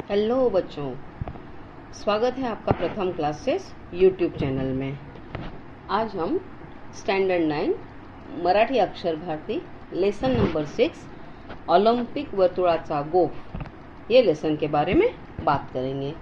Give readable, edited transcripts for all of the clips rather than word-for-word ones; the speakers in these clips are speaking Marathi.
हेलो बच्चों, स्वागत है आपका प्रथम क्लासेस यूट्यूब चैनल में। आज हम स्टैंडर्ड 9 मराठी अक्षर भारती लेसन नंबर 6 ऑलिम्पिक वर्तुळाचा गोफ ये लेसन के बारे में बात करेंगे।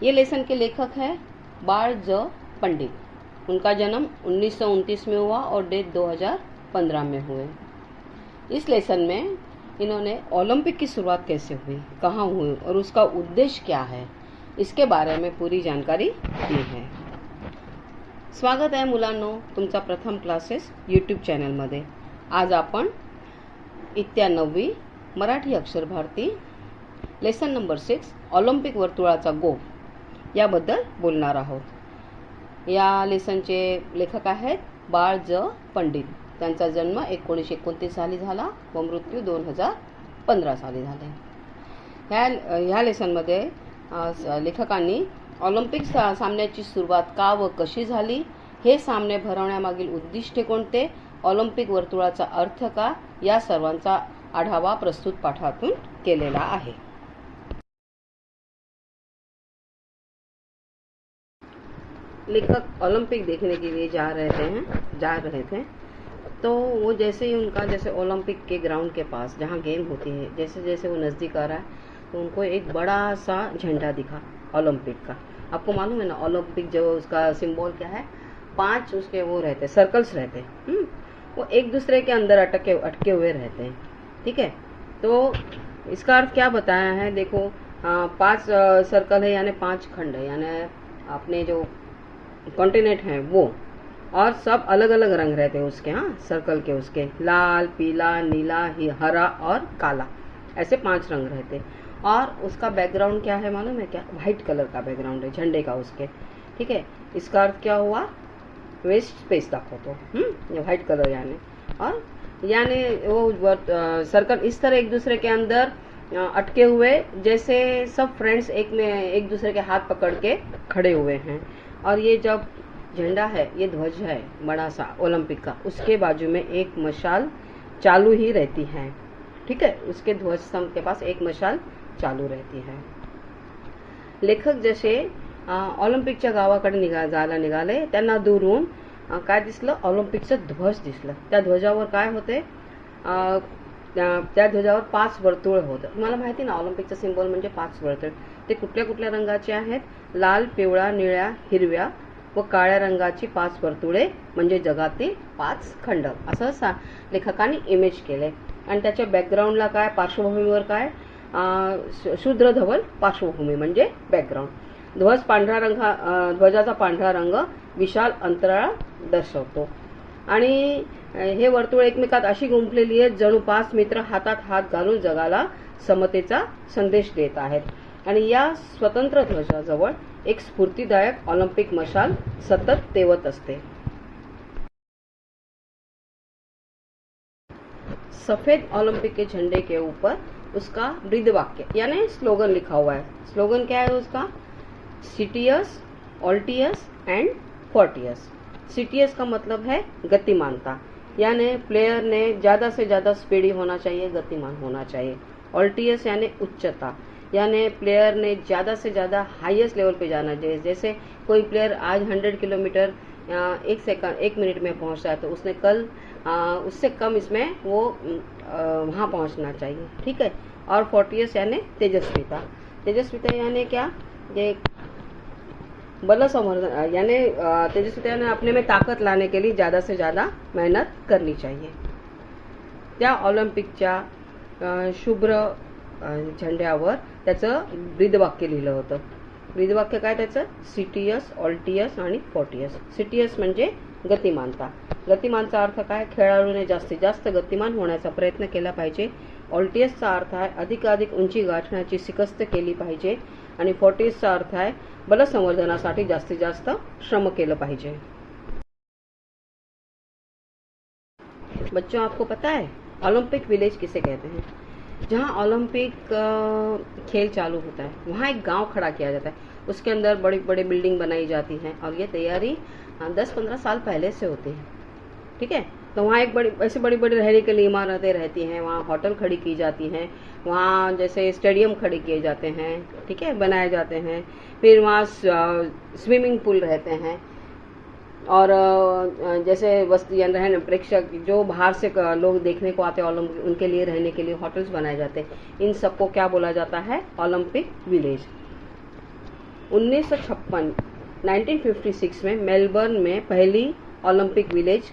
ये लेसन के लेखक है बाळ ज पंडित। उनका जन्म 1929 में हुआ और डेथ 2015 में हुए। इस लेसन में इन्होंने ओलंपिक की शुरुआत कैसे हुई, कहाँ हुई और उसका उद्देश्य क्या है, इसके बारे में पूरी जानकारी दी है। स्वागत आहे मुलांनो तुमचा प्रथम क्लासेस यूट्यूब चॅनलमध्ये। आज आपण इयत्ता 9वी मराठी अक्षर भारती लेसन नंबर 6 ऑलिम्पिक वर्तुळाचा गोफ याबद्दल बोलणार आहोत। या लेसनचे लेखक आहेत बाळ ज पंडित। त्यांचा जन्म 1929 साली झाला व मृत्यू 2015 साली झाले। ह्या लेसनमध्ये लेखकांनी ऑलिम्पिक सामन्याची सुरुवात का व कशी झाली, हे सामने भरवण्यामागील उद्दिष्टे कोणते, ऑलिम्पिक वर्तुळाचा अर्थ का, या सर्वांचा आढावा प्रस्तुत पाठातून केलेला आहे। लेखक ओलंपिक देखने के लिए जा रहे थे तो वो जैसे ही उनका जैसे ओलंपिक के ग्राउंड के पास जहाँ गेम होती है, जैसे जैसे वो नज़दीक आ रहा है तो उनको एक बड़ा सा झंडा दिखा ओलंपिक का। आपको मालूम है ना ओलंपिक जो उसका सिंबल क्या है, 5 उसके वो रहते सर्कल्स रहते वो एक दूसरे के अंदर अटके हुए रहते हैं। ठीक है, तो इसका अर्थ क्या बताया है, देखो 5 सर्कल है यानी 5 खंड है, यानी अपने जो कॉन्टिनेंट हैं वो, और सब अलग अलग रंग रहते हैं उसके, सर्कल के उसके लाल, पीला, नीला, हरा और काला, ऐसे 5 रंग रहते। और उसका बैकग्राउंड क्या है मालूम है क्या, व्हाइट कलर का बैकग्राउंड है झंडे का उसके। ठीक है, इसका अर्थ क्या हुआ, वेस्ट स्पेस दाखवतो ये व्हाइट कलर यानी वो सर्कल इस तरह एक दूसरे के अंदर अटके हुए, जैसे सब फ्रेंड्स एक दूसरे के हाथ पकड़ के खड़े हुए हैं। और ये जब झंडा है, ये ध्वज है बड़ा सा ओलंपिक का, उसके बाजू में एक मशाल चालू ही रहती है। ठीक है, उसके ध्वज स्तंभ के पास एक मशाल चालू रहती है। लेखक जसे ऑलिम्पिकच्या गावाकडे जायला निघाले, त्यांना दूरून काय दिसलं, ऑलिम्पिकचं ध्वज दिसलं। त्या ध्वजावर काय होते, त्या ध्वजावर 5 वर्तुळ होतं। तुम्हाला माहिती ना ऑलिम्पिकचं सिंबल म्हणजे 5 वर्तुळ। ते कुठल्या कुठल्या रंगाचे आहेत, लाल, पिवळा, निळ्या, हिरव्या व काळ्या रंगाची 5 वर्तुळे म्हणजे जगातील 5 खंड, असं लेखकांनी इमेज केले। आणि त्याच्या बॅकग्राऊंडला काय, पार्श्वभूमीवर काय, शुद्र धवल पार्श्वभूमी म्हणजे बॅकग्राऊंड। ध्वजाचा पांढरा रंग विशाल अंतराळ दर्शवतो। आणि हे वर्तुळ एकमेकात अशी गुंफलेली आहेत जणू 5 मित्र हातात हात घालून जगाला समतेचा संदेश देत आहेत। आणि या स्वतंत्र ध्वजाजवळ एक स्फूर्तिदायक ऑलिम्पिक मशाल सतत तेवत असते। सफेद ओलंपिक के झंडे के ऊपर उसका ब्रीद वाक्य यानी स्लोगन लिखा हुआ है। स्लोगन क्या है उसका, सिटियस, ऑल्टियस एंड फोर्टियस। सिटियस का मतलब है गतिमानता, यानी प्लेयर ने ज़्यादा से ज़्यादा स्पीडी होना चाहिए, गतिमान होना चाहिए। ऑल्टियस यानी उच्चता, यानी प्लेयर ने ज़्यादा से ज़्यादा हाईएस्ट लेवल पे जाना चाहिए। जैसे कोई प्लेयर आज 100 किलोमीटर 1 मिनट में पहुंच रहा है तो उसने कल उससे कम इसमें वो वहाँ पहुंचना चाहिए। ठीक है, और फोर्टियस यानी तेजस्विता। तेजस्विता यानी क्या, ये बल संवर्धन यानी तेजस्विता यानी अपने में ताकत लाने के लिए ज़्यादा से ज़्यादा मेहनत करनी चाहिए। त्या ऑलिम्पिकच्या शुभ्र झेंड्यावर त्याचं ब्रीदवाक्य लिहिलं होतं। ब्रीदवाक्य काय त्याचं, सिटियस, ऑल्टियस आणि फोर्टियस। सिटियस म्हणजे गतिमानता। गतिमानचा अर्थ काय, खेळाडूने जास्तीत जास्त गतिमान होण्याचा प्रयत्न केला पाहिजे। ऑल्टियसचा अर्थ आहे अधिकाधिक उंची गाठण्याची शिकस्त केली पाहिजे। आणि फोर्टियसचा अर्थ आहे बलसंवर्धनासाठी जास्तीत जास्त श्रम केलं पाहिजे। बच्चों, आपको पता है ओलंपिक विलेज किसे कहते हैं? जहाँ ओलंपिक खेल चालू होता है वहाँ एक गांव खड़ा किया जाता है, उसके अंदर बड़ी बड़ी बिल्डिंग बनाई जाती हैं और ये तैयारी 10-15 साल पहले से होती है। ठीक है, तो वहाँ एक बड़ी ऐसे बड़ी बड़ी रहने के लिए इमारतें रहती हैं, वहाँ होटल खड़ी की जाती हैं, वहाँ जैसे स्टेडियम खड़े किए जाते हैं, ठीक है, बनाए जाते हैं। फिर वहाँ स्विमिंग पूल रहते हैं, और जैसे वस्तु रहने प्रेक्षक जो बाहर से लोग देखने को आते हैं ओलंपिक, उनके लिए रहने के लिए होटल्स बनाए जाते हैं। इन सबको क्या बोला जाता है? Olympic village. 1956 में मेलबर्न में पहली ओलंपिक विलेज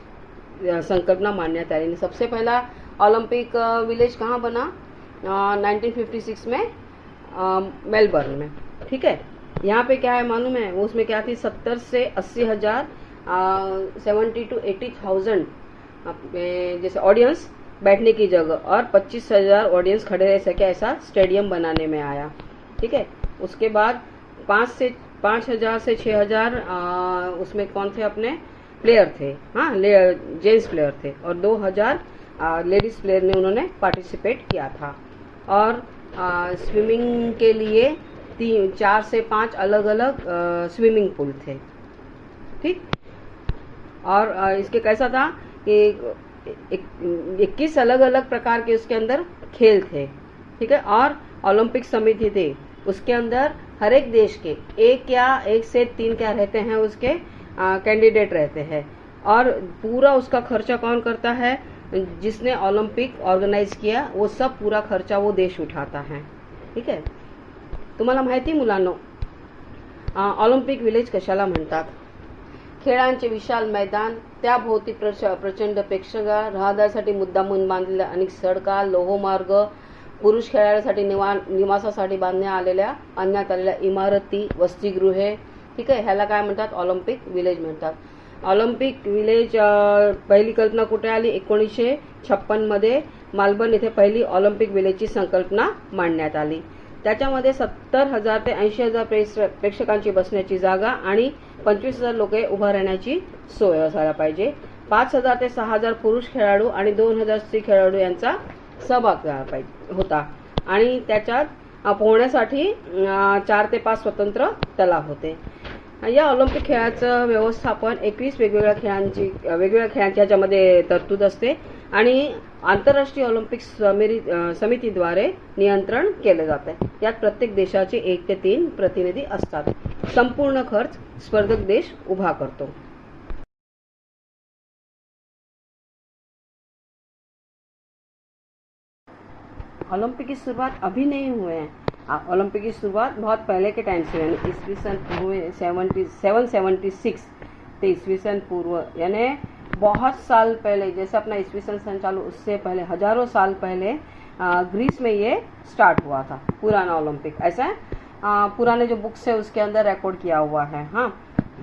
संकल्पना मान्यता आई। सबसे पहला ओलंपिक विलेज कहाँ बना? 1956 में मेलबर्न में, ठीक है। यहाँ पे क्या है मालूम है? उसमें क्या थी? 70 से 80,000 70 to 80,000 जैसे ऑडियंस बैठने की जगह, और 25,000 ऑडियंस खड़े रह सके ऐसा स्टेडियम बनाने में आया, ठीक है। उसके बाद 5,000 से 6,000 उसमें कौन थे? अपने प्लेयर थे, हाँ, जेंट्स प्लेयर थे, और 2,000 लेडीज प्लेयर ने उन्होंने पार्टिसिपेट किया था। और स्विमिंग के लिए 4 से 5 अलग अलग स्विमिंग पूल थे, ठीक। और इसके कैसा था कि 21 अलग अलग प्रकार के उसके अंदर खेल थे, ठीक है। और ओलंपिक समिति थी, उसके अंदर हर एक देश के 1 से 3 क्या रहते हैं? उसके कैंडिडेट रहते हैं। और पूरा उसका खर्चा कौन करता है? जिसने ओलंपिक ऑर्गेनाइज किया वो सब पूरा खर्चा वो देश उठाता है, ठीक आहे। तुम्हाला माहिती मुलांनो, ऑलिम्पिक विलेज कशाला म्हणतात? खेळांचे विशाल मैदान, त्याभोवती प्रचंड प्रेक्षागार, रहदारीसाठी मुद्दामून बांधलेल्या अनेक सडका, लोहमार्ग, पुरुष खेळाडूंसाठी निवासासाठी बांधण्यात आलेल्या इमारती, वसतिगृहे, ठीक आहे, ह्याला काय म्हणतात? ऑलिम्पिक विलेज म्हणतात। ऑलिम्पिक विलेज पहिली कल्पना कुठे आली? 1956 मध्ये मेलबर्न येथे पहिली ऑलिम्पिक विलेजची संकल्पना मांडण्यात आली। त्याच्यामध्ये 70,000 ते 80,000 प्रेक्षकांची बसण्याची जागा आणि 25,000 लोक उभा राहण्याची सोय असायला पाहिजे। 5,000 ते 6,000 पुरुष खेळाडू आणि 2,000 स्त्री खेळाडू यांचा सहभाग होता आणि त्याच्यात पोहण्यासाठी 4 ते 5 स्वतंत्र तलाव होते। या ऑलिम्पिक खेळाचं व्यवस्थापन 21 वेगवेगळ्या खेळांची याच्यामध्ये तरतूद असते आणि आंतरराष्ट्रीय ऑलिम्पिक समितीद्वारे नियंत्रण केले जाते। यात प्रत्येक देशाचे 1 ते 3 प्रतिनिधी असतात। संपूर्ण खर्च स्पर्धक देश उभा करतो। ओलंपिक की शुरुआत अभी नहीं हुए हैं। ओलंपिक की शुरुआत बहुत पहले के टाइम से, यानी ईस्वी सन पूर्व 776 ते ईस्वी सन पूर्व, यानी बहुत साल पहले, जैसे अपना ईस्वी सन चालू उससे पहले हजारों साल पहले ग्रीस में ये स्टार्ट हुआ था पुराना ओलंपिक। ऐसा पुराने जो बुक्स है उसके अंदर रिकॉर्ड किया हुआ है। हाँ,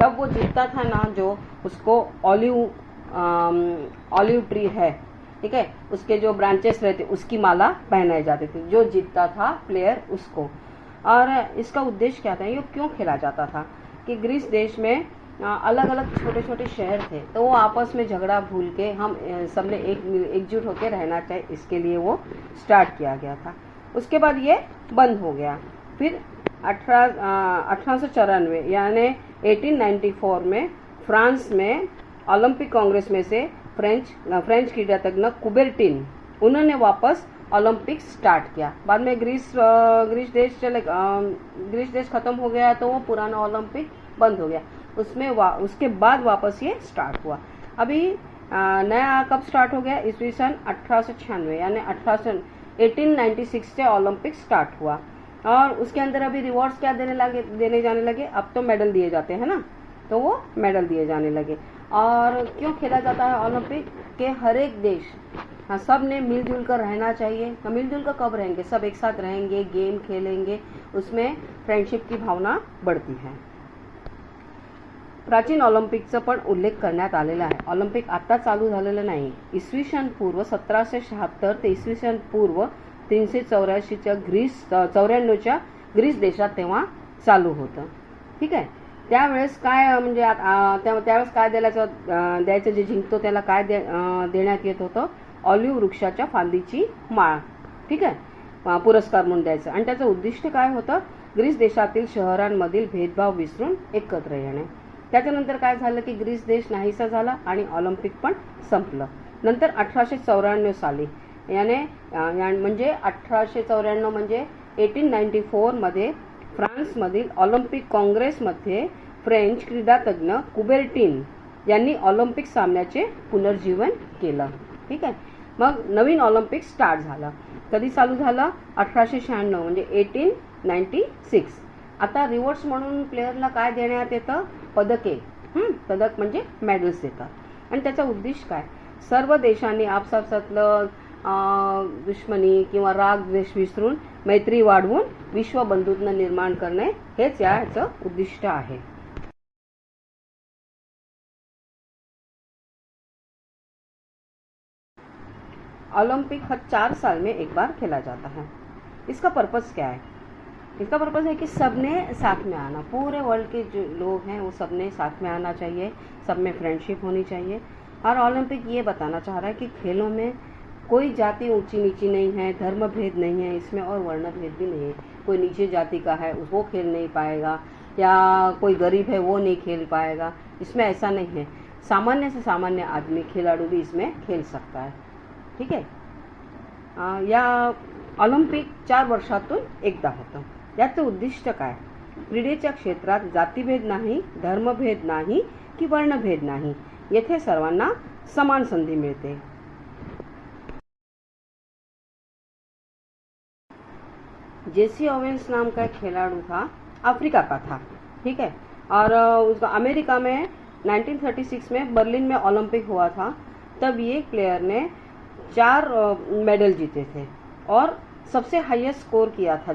तब वो जीतता था ना जो, उसको ऑलिव ट्री है, ठीक है, उसके जो ब्रांचेस रहते उसकी माला पहनाई जाती थी, जो जीतता था प्लेयर उसको। और इसका उद्देश्य क्या था, ये क्यों खेला जाता था कि ग्रीस देश में अलग अलग छोटे छोटे शहर थे, तो वो आपस में झगड़ा भूल के हम सबने एकजुट होकर रहना चाहिए, इसके लिए वो स्टार्ट किया गया था। उसके बाद ये बंद हो गया। फिर 1894 यानी 1894 में फ्रांस में ओलंपिक कांग्रेस में से फ्रेंच क्रीड़ातज्ञ कुबेर्टिन, उन्होंने वापस ओलंपिक स्टार्ट किया। बाद में ग्रीस देश खत्म हो गया तो वो पुराना ओलंपिक बंद हो गया। उसके बाद वापस ये स्टार्ट हुआ। अभी नया कब स्टार्ट हो गया? ईस्वी सन 1896 यानी 1896 से ओलंपिक स्टार्ट हुआ। और उसके अंदर अभी रिवॉर्ड्स क्या देने जाने लगे? अब तो मेडल दिए जाते हैं ना, तो वो मेडल दिए जाने लगे। और क्यों खेला जाता है ओलंपिक? के हर एक देश, हाँ, सब ने मिलजुल कर रहना चाहिए। मिलजुल कर कब रहेंगे? सब एक साथ रहेंगे, गेम खेलेंगे, उसमें फ्रेंडशिप की भावना बढ़ती है। प्राचीन ऑलिम्पिकचा पण उल्लेख करण्यात आलेला आहे। ऑलिम्पिक आता चालू झालेलं नाही। इसवी सन पूर्व 1776 ते इसवी सन पूर्व 384च्या ग्रीस देशात तेव्हा चालू होतं, ठीक आहे। त्यावेळेस काय म्हणजे त्यावेळेस काय द्यायचं जे जिंकतो त्याला काय देण्यात येत होतं? ऑलिव्ह वृक्षाच्या फांदीची माळ, ठीक आहे, पुरस्कार म्हणून द्यायचं। आणि त्याचं उद्दिष्ट काय होतं? ग्रीस देशातील शहरांमधील भेदभाव विसरून एकत्र येणे। त्याच्यानंतर काय झालं की ग्रीस देश नाहीसा झाला आणि ऑलिम्पिक पण संपलं। नंतर 1894 साली म्हणजे 1894 म्हणजे 1894 मध्ये फ्रान्समधील ऑलिम्पिक काँग्रेसमध्ये फ्रेंच क्रीडातज्ञ कुबेर्टीन यांनी ऑलिम्पिक सामन्याचे पुनर्जीवन केलं. ठीक आहे. मग नवीन ऑलिम्पिक स्टार्ट झालं. कधी चालू झालं? 1896 म्हणजे 1896. आता रिवॉर्ड्स म्हणून प्लेयरला काय देण्यात येतं? पदके. पदक म्हणजे मेडल्स देतात. आणि त्याचा उद्देश काय? सर्व देशांनी आपसातलं दुश्मनी किंवा राग द्वेष विसरून मैत्री वाढवून विश्व बंधुत्व निर्माण करणे हेच याचं उद्दिष्ट आहे. ओलंपिक हर 4 साल में एक बार खेला जाता है. इसका पर्पस क्या है? इसका पर्पस है कि सबने साथ में आना, पूरे वर्ल्ड के जो लोग हैं वो सबने साथ में आना चाहिए, सब में फ्रेंडशिप होनी चाहिए. और ओलंपिक ये बताना चाह रहा है कि खेलों में कोई जाति ऊंची नीची नहीं है, धर्म भेद नहीं है इसमें, और वर्ण भेद भी नहीं है. कोई नीचे जाति का है वो खेल नहीं पाएगा, या कोई गरीब है वो नहीं खेल पाएगा, इसमें ऐसा नहीं है. सामान्य से सामान्य आदमी खिलाड़ू भी इसमें खेल सकता है. ठीक आहे. या ऑलिम्पिक 4 वर्षातून एकदा होतं. याचं उद्दिष्ट काय? क्रीडेच्या क्षेत्रात जातीभेद नाही, धर्मभेद नाही की वर्णभेद नाही, येथे सर्वांना समान संधी मिळते. जेसी ओवेन्स नाम का एक खिलाड़ू था, अफ्रीका का था. ठीक है. और उसका अमेरिका में 1936 में बर्लिन में ओलंपिक हुआ था. तब ये प्लेयर ने 4 मेडल जीते थे और सबसे हाईएस्ट स्कोर किया था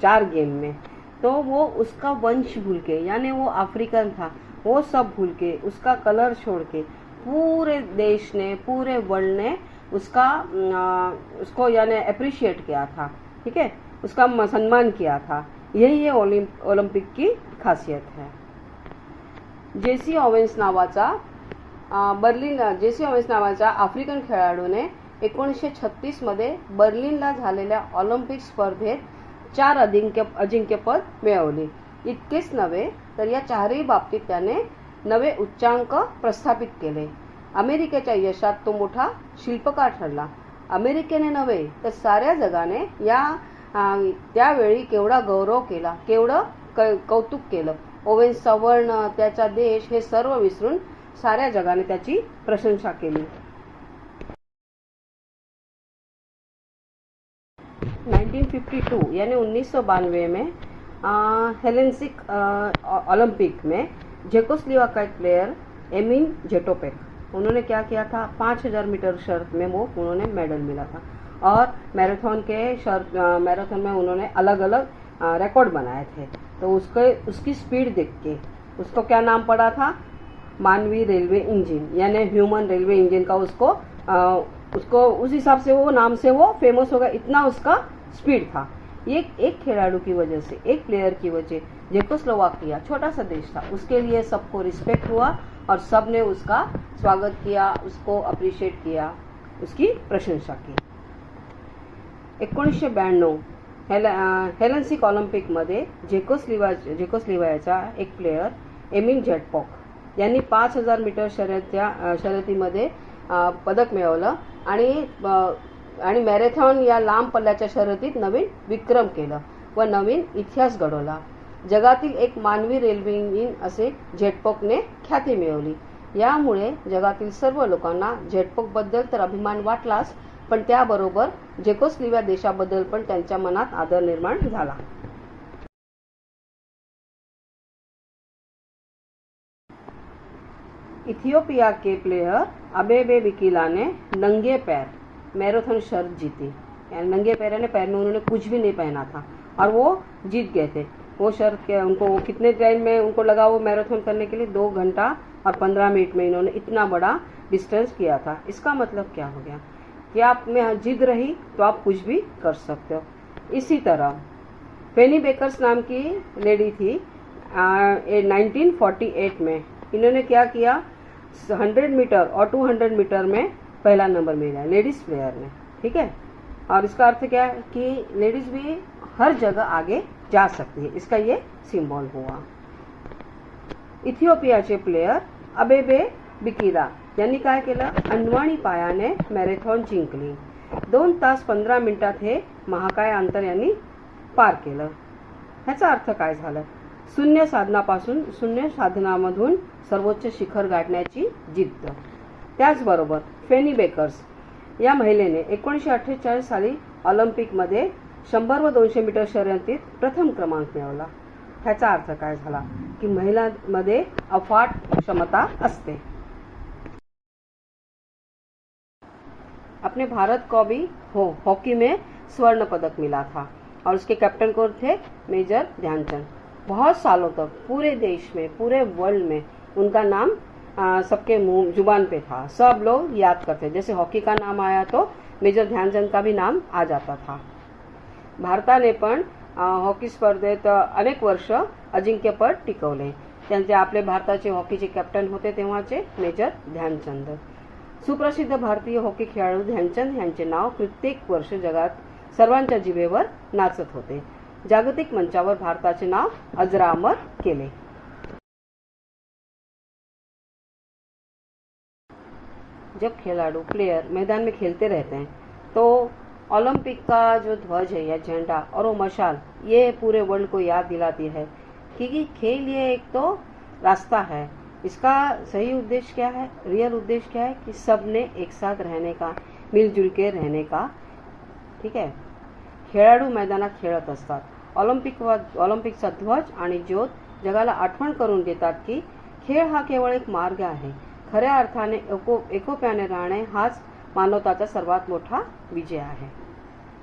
4 गेम में. तो वो उसका वंश भूल के, यानी वो अफ्रीकन था, वो सब भूल के, उसका कलर छोड़ के पूरे देश ने, पूरे वर्ल्ड ने उसको यानी अप्रिशिएट किया था. ठीक है. उसका सम्मान किया था. यही ये ओलंपिक की खासियत है. जेसी ओवेन्स नावाचा आफ्रिकन खेळाडूने 1936 मध्ये बर्लिनला झालेल्या ऑलिम्पिक स्पर्धेत 4 अजिंक्यपद मिळवली. इतकेच नव्हे तर या 4ही बाबतीत त्याने नवे उच्चांक प्रस्थापित केले. अमेरिकेच्या यशात तो मोठा शिल्पकार ठरला. अमेरिकेने नव्हे तर साऱ्या जगाने त्यावेळी केवढा गौरव केला, केवढं कौतुक केलं. ओवेन्सचा वर्ण, त्याचा देश हे सर्व विसरून साऱ्या जगाने त्याची प्रशंसा केली. 1952 यानी 1992 में हेलेंसिक ओलंपिक में चेकोस्लोवाकिया का प्लेयर एमिन जेटोपेक, उन्होंने क्या किया था? 5000 मीटर शर्त में उन्होंने मेडल मिला था. और मैराथन में उन्होंने अलग अलग रिकॉर्ड बनाए थे. तो उसकी स्पीड देख के उसको क्या नाम पड़ा था? मानवीय रेलवे इंजन, यानी ह्यूमन रेलवे इंजन का उसको उस हिसाब से वो नाम से वो फेमस हो गया. इतना उसका स्पीड था. ये एक खिलाड़ू की वजह से, एक प्लेयर की वजह, चेकोस्लोवाकिया छोटा सा देश था, उसके लिए सबको रिस्पेक्ट हुआ और सब ने उसका स्वागत किया, उसको अप्रिशिएट किया, उसकी प्रशंसा की. 1992 हेलेंसिक ऑलिम्पिकमध्ये चेकोस्लोवाकियाचा एक प्लेयर एमिन जेटपोक यांनी 5000 मीटर शर्यतीमध्ये पदक मिळवलं आणि मॅरेथॉन या लांब पल्ल्याच्या शर्यतीत नवीन विक्रम केलं व नवीन इतिहास घडवला. जगातील एक मानवी रेल्वे इंजिन असे जेटपोकने ख्याती मिळवली. यामुळे जगातील सर्व लोकांना जेटपोकबद्दल तर अभिमान वाटलाच, पण त्याबरोबर चेकोस्लोवाकिया देशाबद्दल पण त्यांच्या मनात आदर निर्माण झाला. इथियोपिया के प्लेयर अबेबे बिकिला ने नंगे पैर मैराथन शर्त जीती. यानी नंगे पैर यानी पैर में उन्होंने कुछ भी नहीं पहना था और वो जीत गए थे. वो शर्त के उनको कितने टाइम में उनको लगा वो मैराथन करने के लिए? 2 घंटा और 15 मिनट में इन्होंने इतना बड़ा डिस्टेंस किया था. इसका मतलब क्या हो गया कि आप में जिद रही तो आप कुछ भी कर सकते हो. इसी तरह फेनी बेकर्स नाम की लेडी थी. 1948 में इन्होंने क्या किया? 100 मीटर और 200 मीटर में पहला नंबर मिला लेडीज प्लेयर ने. ठीक है. और इसका अर्थ क्या है कि लेडीज भी हर जगह आगे जा सकती है. इसका ये सिंबल हुआ. इथियोपियाचे प्लेयर अबेबे बिकिला यांनी काय केलं, अनवाणी पायाने मॅरेथॉन जिंकली. 2 तास 15 मिनिटात हे महाकाय अंतर यांनी पार केलं. ह्याचा अर्थ काय झाला, शून्य साधनापासून शून्य साधनामधून सर्वोच्च शिखर गाठण्याची जिद्द. त्याचबरोबर फेनी बेकर्स या महिलेने 1948 साली ऑलिम्पिकमध्ये 100 व 200 मीटर शर्यतीत प्रथम क्रमांक मिळवला. ह्याचा अर्थ काय झाला की महिलांमध्ये अफाट क्षमता असते. अपने भारत को भी हॉकी में स्वर्ण पदक मिला था और उसके कैप्टन कौन थे, मेजर ध्यानचंद. बहुत सालों तक पूरे देश में, पूरे वर्ल्ड में उनका नाम सबके मुंह जुबान पे था. सब लोग याद करते, जैसे हॉकी का नाम आया तो मेजर ध्यानचंद का भी नाम आ जाता था. भारताने पण हॉकी स्पर्धेत अनेक वर्ष अजिंक्यपद टिकवले. त्यांचे आपले भारताचे हॉकीचे कॅप्टन होते तेव्हाचे मेजर ध्यानचंद. सुप्रसिद्ध भारतीय हॉकी खेळाडू ध्यानचंद यांचे नाव प्रत्येक वर्ष जगात सर्वांच्या जिभेवर नाचत होते. जागतिक मंचावर भारताचे नाव अजरामर केले. जब खिलाड़ू प्लेयर मैदान में खेलते रहते हैं तो ओलंपिक का जो ध्वज है या झंडा और वो मशाल, ये पूरे वर्ल्ड को याद दिलाती है कि खेल ये एक तो रास्ता है. इसका सही उद्देश्य क्या है, रियल उद्देश्य क्या है कि सबने एक साथ रहने का, मिलजुल के रहने का. ठीक आहे. खेळाडू मैदानात खेळत असतात. ऑलिम्पिकचा ध्वज आणि ज्योत जगाला आठवण करून देतात की खेळ हा केवळ एक मार्ग आहे. खऱ्या अर्थाने एकोप्याने राहणे हाच मानवताचा सर्वात मोठा विजय आहे.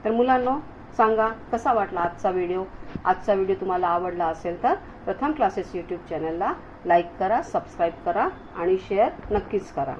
तर मुलांनो, सांगा कसा वाटला आजचा व्हिडिओ. आजचा व्हिडिओ तुम्हाला आवडला असेल तर प्रथम क्लासेस यूट्यूब चॅनलला लाईक करा, सबस्क्राईब करा आणि शेअर नक्कीच करा.